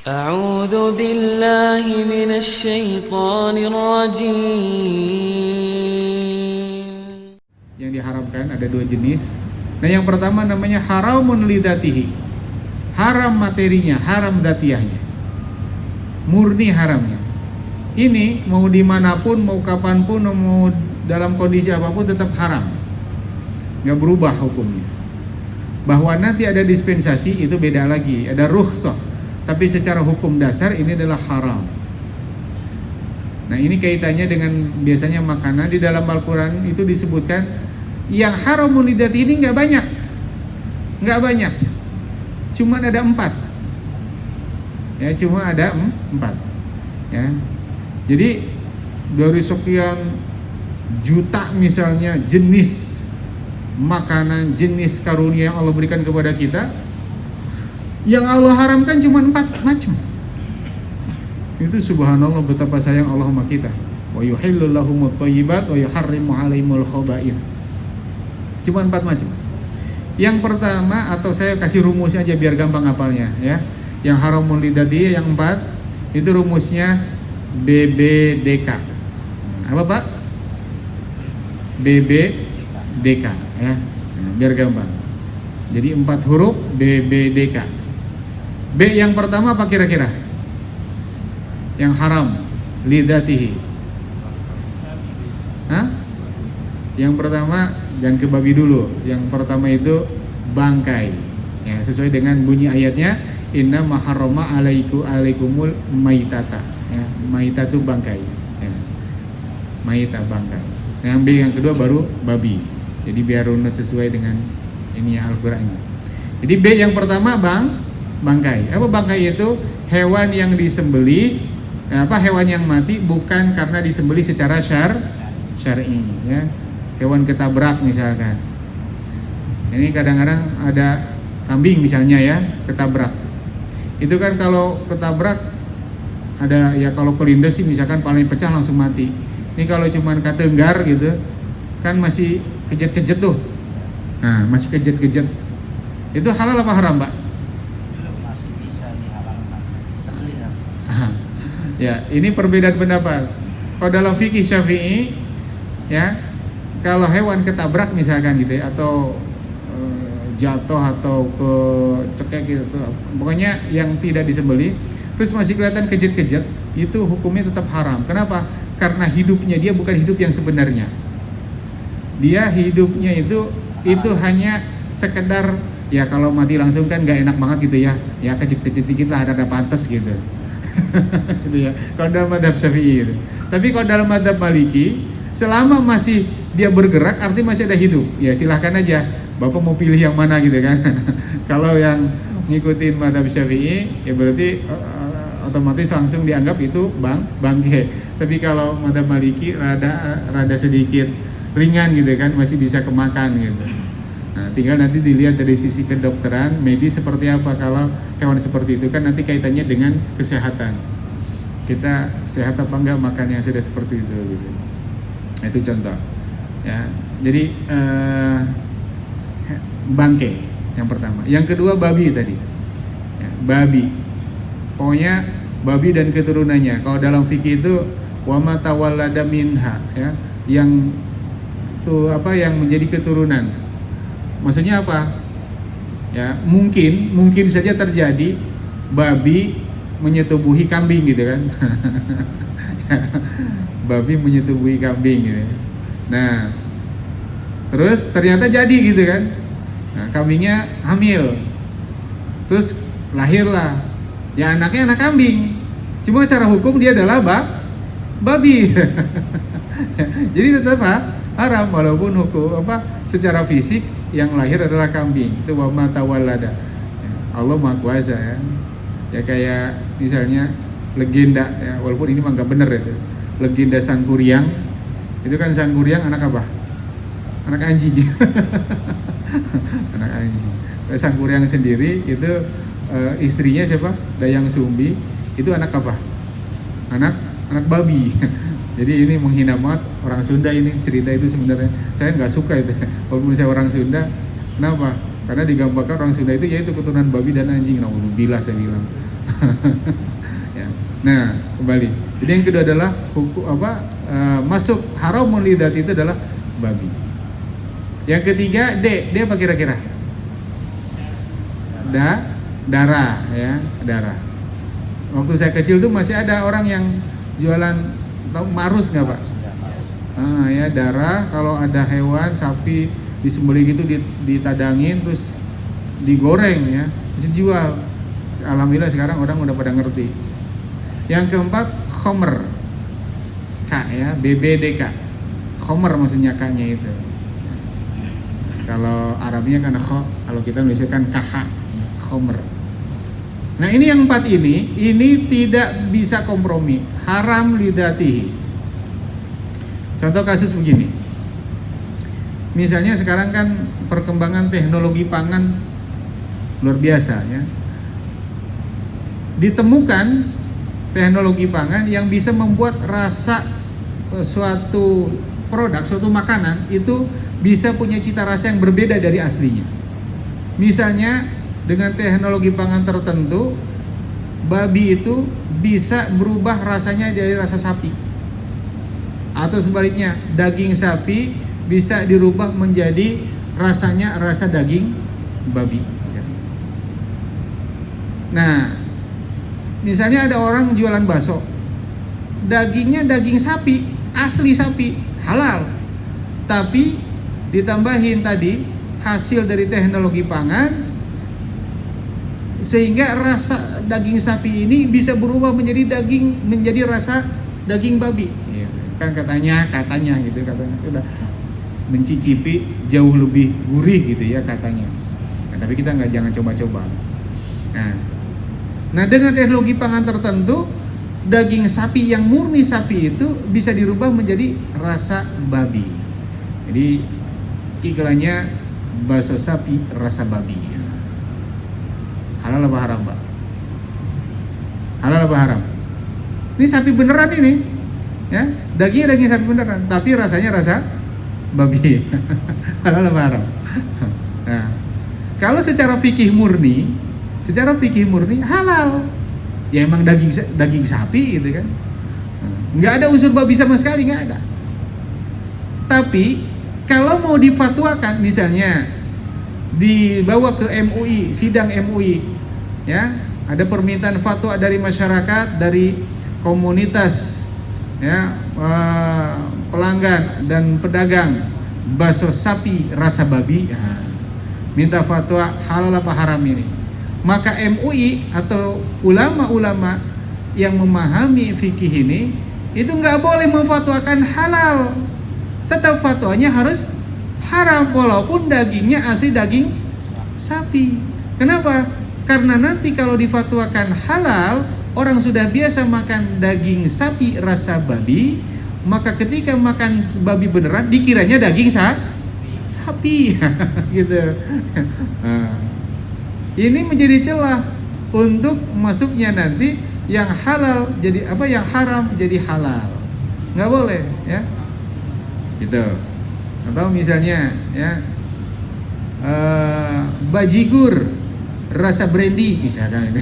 أعوذ بالله من الشيطان الرجيم. Yang diharamkan ada dua jenis. Nah, yang pertama namanya haramun lidatihi, haram materinya, haram datiahnya, murni haramnya. Ini mau dimanapun, mau kapanpun, mau dalam kondisi apapun tetap haram, nggak berubah hukumnya. Bahwa nanti ada dispensasi itu beda lagi, ada rukhsah, tapi secara hukum dasar ini adalah haram. Nah, ini kaitannya dengan biasanya makanan. Di dalam Al-Quran itu disebutkan yang haramul lidati ini nggak banyak, cuma ada 4 ya, ya. Jadi dari sekian juta misalnya jenis makanan, jenis karunia yang Allah berikan kepada kita, yang Allah haramkan cuma 4 macam. Itu subhanallah betapa sayang Allah sama kita. Wa yuhillu lahumut thayyibat wa yuharrimu 'alaihimul khaba'ith. Cuma 4 macam. Yang pertama, atau saya kasih rumusnya aja biar gampang hafalnya ya. Yang haramul lidati yang 4 itu rumusnya BBDK. Apa Pak? BBDK ya. Nah, biar gampang. Jadi 4 huruf BBDK. B yang pertama apa kira-kira? Yang haram lidatihi. Hah? Yang pertama, jangan ke babi dulu. Yang pertama itu bangkai. Ya, sesuai dengan bunyi ayatnya, inna maharrama alaikumul maitata. Ya, maita itu bangkai. Ya. Maita bangkai. Yang B yang kedua baru babi. Jadi biar runut sesuai dengan ini ya Al-Qur'annya. Jadi B yang pertama bangkai. Apa bangkai itu? Hewan yang disembelih, hewan yang mati bukan karena disembelih secara syar'i ya. Hewan ketabrak misalkan. Ini kadang-kadang ada kambing misalnya ya, ketabrak. Itu kan kalau ketabrak ada ya, kalau kelindes sih misalkan paling pecah langsung mati. Ini kalau cuman katenggar gitu kan masih kejet-kejet tuh. Nah, masih kejet-kejet. Itu halal apa haram, Pak? Masih bisa dihalalkan. Sekalian. Ya, ini perbedaan pendapat. Kalau dalam fikih Syafi'i ya, kalau hewan ketabrak misalkan gitu ya, atau jatuh atau kecekek gitu, pokoknya yang tidak disembelih terus masih kelihatan kejet-kejet, itu hukumnya tetap haram. Kenapa? Karena hidupnya dia bukan hidup yang sebenarnya. Dia hidupnya itu hanya sekedar ya, kalau mati langsung kan nggak enak banget gitu ya. Ya kejek-kejek dikit lah, ada pantes gitu. Gitu ya. Kalau dalam madhab Syafi'i gitu. Tapi kalau dalam madhab Maliki, selama masih dia bergerak artinya masih ada hidup. Ya silahkan aja, Bapak mau pilih yang mana gitu kan. Kalau yang ngikutin madhab Syafi'i ya berarti otomatis langsung dianggap itu bangke. Tapi kalau madhab Maliki rada sedikit ringan gitu kan, masih bisa kemakan gitu. Nah, tinggal nanti dilihat dari sisi kedokteran medis seperti apa. Kalau hewan seperti itu kan nanti kaitannya dengan kesehatan. Kita sehat apa enggak makan yang sudah seperti itu gitu. Itu contoh ya. Jadi bangke yang pertama. Yang kedua babi tadi ya, babi, pokoknya babi dan keturunannya. Kalau dalam fikih itu wama tawallada minha ya, yang itu yang menjadi keturunan. Maksudnya apa ya, mungkin saja terjadi babi menyetubuhi kambing gitu kan. Babi menyetubuhi kambing gitu. Nah, terus ternyata jadi gitu kan. Nah, kambingnya hamil. Terus lahirlah ya anaknya anak kambing. Cuma secara hukum dia adalah babi. Jadi tetap haram walaupun hukum secara fisik yang lahir adalah kambing. Itu wa ma tawallada. Allah Maha Kuasa ya. Ya kayak misalnya legenda ya, walaupun ini mah enggak benar itu. Legenda Sangkuriang. Itu kan Sangkuriang anak apa? Anak anjing. Anak anjing. Sangkuriang sendiri itu istrinya siapa? Dayang Sumbi. Itu anak apa? Anak babi. Jadi ini menghina banget orang Sunda ini, cerita itu sebenarnya. Saya nggak suka itu. Walaupun saya orang Sunda, kenapa? Karena digambarkan orang Sunda itu yaitu keturunan babi dan anjing. Nah, billah saya bilang. Ya. Nah, kembali. Jadi yang kedua adalah masuk haram lidat itu adalah babi. Yang ketiga D apa kira-kira? Darah ya, darah. Waktu saya kecil tuh masih ada orang yang jualan, tahu marus nggak Pak? Ya darah. Kalau ada hewan sapi disembelih gitu ditadangin terus digoreng ya, terus dijual. Alhamdulillah sekarang orang udah pada ngerti. Yang keempat khomer, K ya, BBDK. Khomer maksudnya K-nya itu. Kalau Arabnya kan kho, kalau kita menuliskan KH, khomer. Nah ini yang empat ini tidak bisa kompromi, haram lidatihi. Contoh kasus begini, misalnya sekarang kan perkembangan teknologi pangan luar biasa ya. Ditemukan teknologi pangan yang bisa membuat rasa suatu produk, suatu makanan itu bisa punya cita rasa yang berbeda dari aslinya. Misalnya dengan teknologi pangan tertentu, babi itu bisa berubah rasanya dari rasa sapi. Atau sebaliknya, daging sapi bisa dirubah menjadi rasanya rasa daging babi. Nah, misalnya ada orang jualan bakso, dagingnya daging sapi, asli sapi, halal, tapi ditambahin tadi hasil dari teknologi pangan sehingga rasa daging sapi ini bisa berubah menjadi rasa daging babi. Kan katanya gitu, katanya udah mencicipi jauh lebih gurih gitu ya katanya. Nah, tapi kita jangan coba-coba. Nah dengan teknologi pangan tertentu, daging sapi yang murni sapi itu bisa dirubah menjadi rasa babi. Jadi iklannya bakso sapi rasa babi. Halal apa haram, Pak? Halal apa haram? Ini sapi beneran ini, ya, dagingnya daging sapi beneran, tapi rasanya rasa babi. Halal apa haram? Nah, kalau secara fikih murni halal. Ya emang daging sapi gitu kan. Nggak ada unsur babi sama sekali, nggak ada. Tapi kalau mau difatwakan, misalnya dibawa ke MUI, sidang MUI, ya, ada permintaan fatwa dari masyarakat, dari komunitas, ya, pelanggan dan pedagang bakso sapi rasa babi, ya, minta fatwa halal apa haram ini. Maka MUI atau ulama-ulama yang memahami fikih ini itu nggak boleh memfatwakan halal, tetap fatwanya harus haram walaupun dagingnya asli daging sapi. Kenapa? Karena nanti kalau difatwakan halal, orang sudah biasa makan daging sapi rasa babi, maka ketika makan babi beneran dikiranya daging sapi gitu. Ini menjadi celah untuk masuknya nanti yang halal jadi yang haram jadi halal. Nggak boleh ya. Gitu. Atau misalnya ya bajigur rasa brandy misalkan.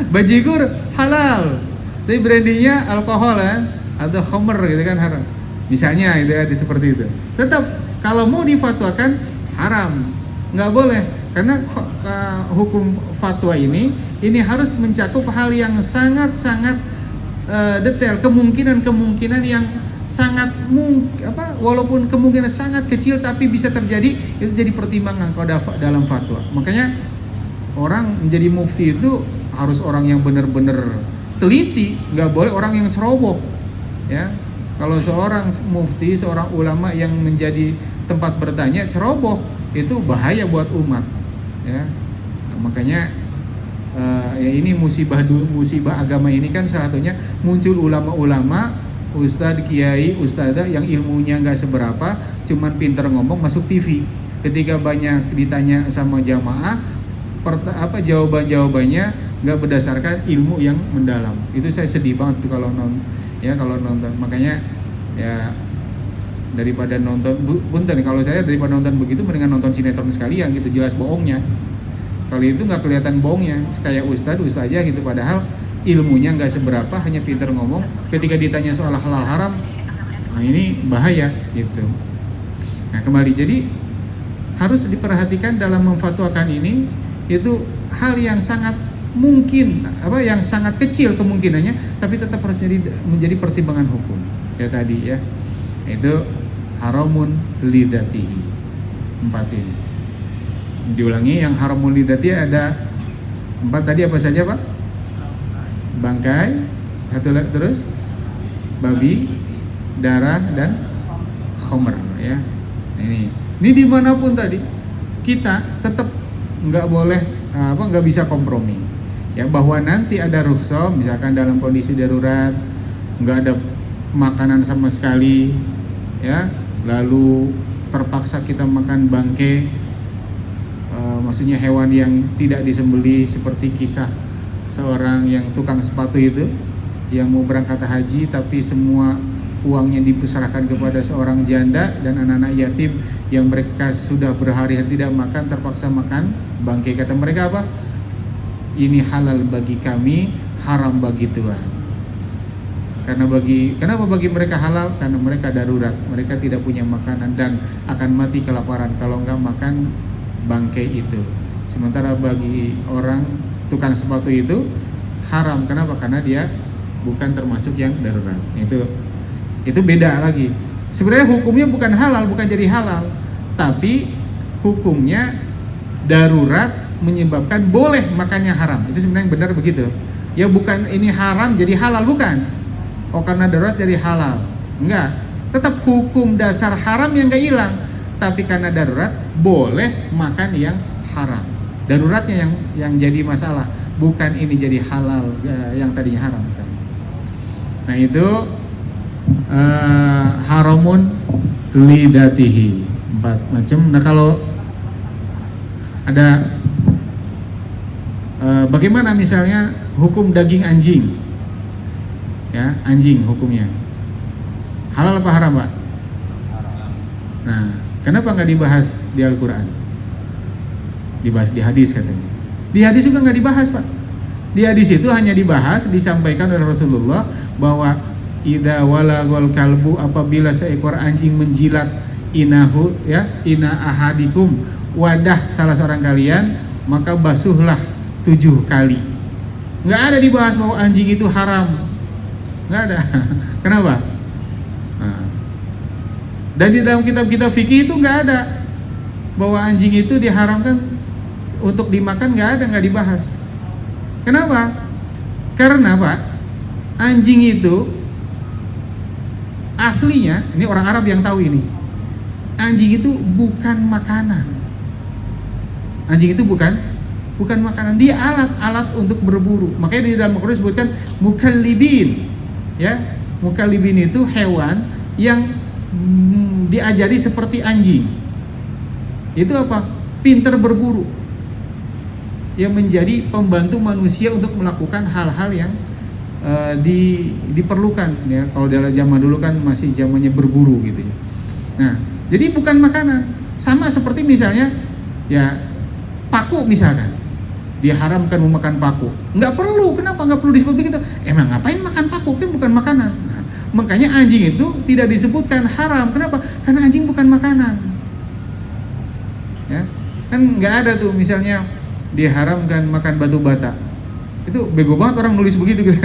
Bajigur halal, tapi brandynya alkohol ya, atau khamr gitu kan haram. Misalnya itu ada seperti itu. Tetap kalau mau difatwakan haram, nggak boleh. Karena hukum fatwa ini harus mencakup hal yang sangat-sangat detail, kemungkinan yang sangat walaupun kemungkinan sangat kecil tapi bisa terjadi, itu jadi pertimbangan kalau dalam fatwa. Makanya orang menjadi mufti itu harus orang yang benar-benar teliti, nggak boleh orang yang ceroboh ya. Kalau seorang mufti, seorang ulama yang menjadi tempat bertanya ceroboh, itu bahaya buat umat ya. Makanya ya ini musibah agama ini kan salah satunya muncul ulama-ulama, ustadz, kiai, ustadzah yang ilmunya nggak seberapa, cuman pinter ngomong masuk TV. Ketika banyak ditanya sama jamaah, jawabannya nggak berdasarkan ilmu yang mendalam. Itu saya sedih banget tuh kalau nonton. Makanya ya daripada nonton, punten kalau saya daripada nonton begitu mendingan nonton sinetron sekalian gitu, jelas bohongnya. Kalau itu nggak kelihatan bohongnya, kayak ustadz aja gitu, padahal ilmunya nggak seberapa, hanya pintar ngomong. Ketika ditanya soal halal haram, nah ini bahaya gitu. Nah kembali, jadi harus diperhatikan dalam memfatwakan ini, itu hal yang sangat mungkin, yang sangat kecil kemungkinannya, tapi tetap harus menjadi pertimbangan hukum. Ya tadi ya, itu haramun lidatihi, 4 ini. Diulangi, yang haramun lidatihi ada 4 tadi apa saja Pak? Bangkai, terus babi, darah, dan khomer ya. Ini dimanapun tadi kita tetap nggak boleh nggak bisa kompromi ya, bahwa nanti ada rukhsah misalkan dalam kondisi darurat nggak ada makanan sama sekali ya, lalu terpaksa kita makan bangkai, maksudnya hewan yang tidak disembelih, seperti kisah seorang yang tukang sepatu itu yang mau berangkat haji tapi semua uangnya diserahkan kepada seorang janda dan anak-anak yatim yang mereka sudah berhari-hari tidak makan, terpaksa makan bangkai. Kata mereka apa? Ini halal bagi kami, haram bagi Tuhan. Kenapa bagi mereka halal? Karena mereka darurat, mereka tidak punya makanan dan akan mati kelaparan kalau enggak makan bangkai itu. Sementara bagi orang tukang sepatu itu haram. Kenapa? Karena dia bukan termasuk yang darurat. Itu beda lagi. Sebenarnya hukumnya bukan halal, bukan jadi halal, tapi hukumnya darurat menyebabkan boleh makannya haram. Itu sebenarnya benar begitu. Ya bukan ini haram jadi halal, bukan. Oh karena darurat jadi halal. Enggak. Tetap hukum dasar haram yang enggak hilang, tapi karena darurat boleh makan yang haram. Daruratnya yang jadi masalah, bukan ini jadi halal yang tadinya haram. Nah itu haramun lidatihi, 4 macam. Nah kalau ada bagaimana misalnya hukum daging anjing ya, anjing hukumnya halal apa haram Pak? Nah kenapa nggak dibahas di Al-Quran? Dibahas di hadis katanya. Di hadis juga nggak dibahas Pak. Di hadis itu hanya dibahas, disampaikan oleh Rasulullah bahwa idza walagol kalbu, apabila seekor anjing menjilat inahu ya, ina ahadikum, wadah salah seorang kalian, maka basuhlah 7 kali. Nggak ada dibahas bahwa anjing itu haram, nggak ada. Kenapa? Nah. Dan di dalam kitab-kitab fikih itu nggak ada bahwa anjing itu diharamkan untuk dimakan, nggak dibahas. Kenapa? Karena Pak, anjing itu aslinya, ini orang Arab yang tahu ini, anjing itu bukan makanan. Anjing itu bukan makanan, dia alat untuk berburu. Makanya di dalam Al-Quran disebutkan mukallibin. Ya, mukallibin itu hewan yang diajari seperti anjing. Itu apa? Pintar berburu. Yang menjadi pembantu manusia untuk melakukan hal-hal yang diperlukan ya. Kalau dalam zaman dulu kan masih zamannya berburu gitu ya. Nah, jadi bukan makanan. Sama seperti misalnya ya paku misalkan, diharamkan memakan paku. Nggak perlu, kenapa nggak perlu disebut begitu? Emang ngapain makan paku, kan bukan makanan. Nah, makanya anjing itu tidak disebutkan haram. Kenapa? Karena anjing bukan makanan. Ya, kan nggak ada tuh misalnya diharamkan makan batu bata. Itu bego banget orang nulis begitu gitu.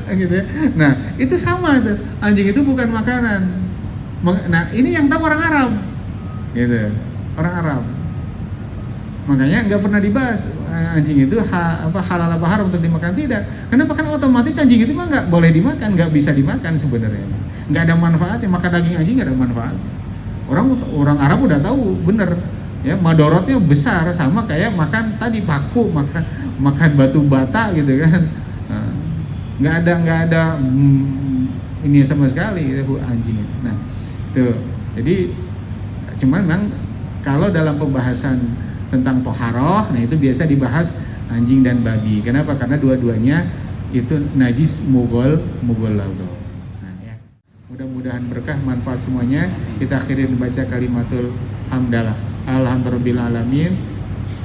Gitu ya. Nah, itu sama tuh. Anjing itu bukan makanan. Nah, ini yang tahu orang Arab. Gitu. Orang Arab. Makanya nggak pernah dibahas anjing itu halal apa haram untuk dimakan, tidak. Kenapa? Kan otomatis anjing itu mah nggak boleh dimakan, nggak bisa dimakan sebenarnya. Nggak ada manfaatnya, makan daging anjing nggak ada manfaatnya. Orang Arab udah tahu bener. Ya, madorotnya besar, sama kayak makan tadi paku, makan batu bata gitu kan. Nggak ada ini sama sekali gitu, anjing. Nah, tuh. Jadi cuman memang kalau dalam pembahasan tentang toharoh, nah itu biasa dibahas anjing dan babi. Kenapa? Karena dua-duanya itu najis mughal lagu. Nah, ya. Mudah-mudahan berkah, manfaat semuanya. Kita akhirin baca kalimatul hamdalah. Alhamdulillahirabbil alamin.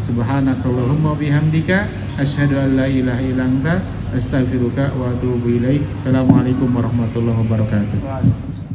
Subhanakallahumma bihamdika asyhadu an la ilaha illa anta astaghfiruka wa atubu ilaik. Assalamualaikum warahmatullahi wabarakatuh. Waalaikumsalam.